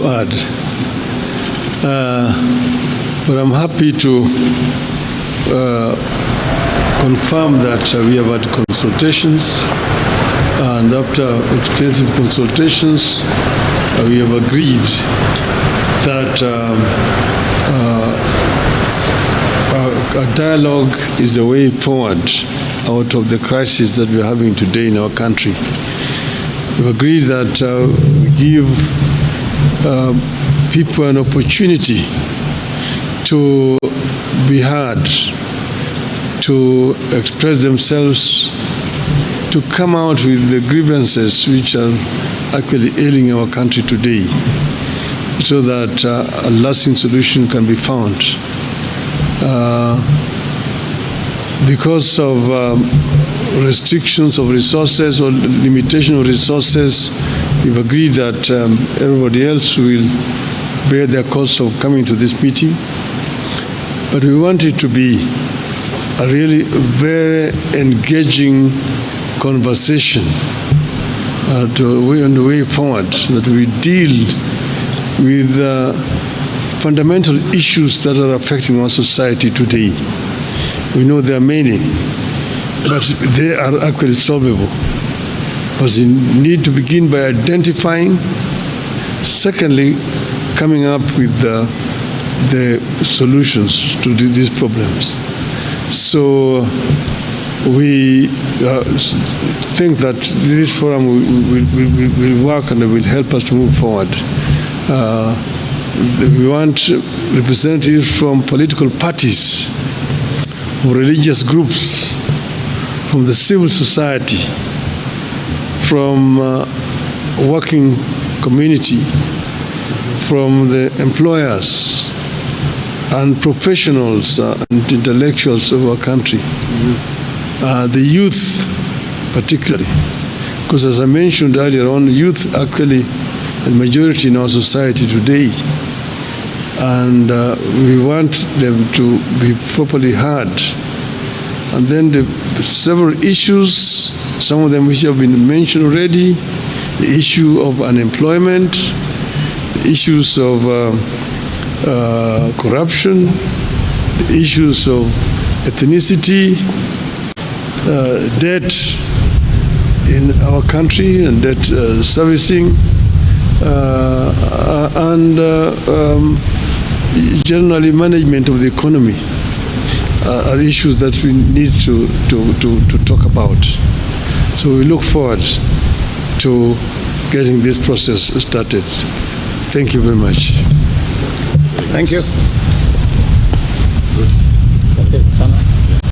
add. But I'm happy to confirm that we have had consultations, and after extensive consultations, we have agreed that a dialogue is the way forward out of the crisis that we are having today in our country. We've agreed that we give people an opportunity to be heard, to express themselves, to come out with the grievances which are actually ailing our country today, so that a lasting solution can be found. Because of restrictions of resources or limitation of resources, we've agreed that everybody else will bear their cost of coming to this meeting. But we want it to be a really very engaging conversation on the way forward, so that we deal with fundamental issues that are affecting our society today. We know there are many, but they are actually solvable. But we need to begin by identifying, secondly, coming up with the solutions to these problems. So we think that this forum will work and will help us to move forward. We want representatives from political parties, from religious groups, from the civil society, from working community, from the employers and professionals and intellectuals of our country. The youth particularly, because as I mentioned earlier on, youth actually the majority in our society today, and we want them to be properly heard. And then the several issues, some of them which have been mentioned already, the issue of unemployment, the issues of corruption, the issues of ethnicity, debt in our country and debt servicing, and generally management of the economy are issues that we need to talk about. So we look forward to getting this process started. Thank you very much. Thank you.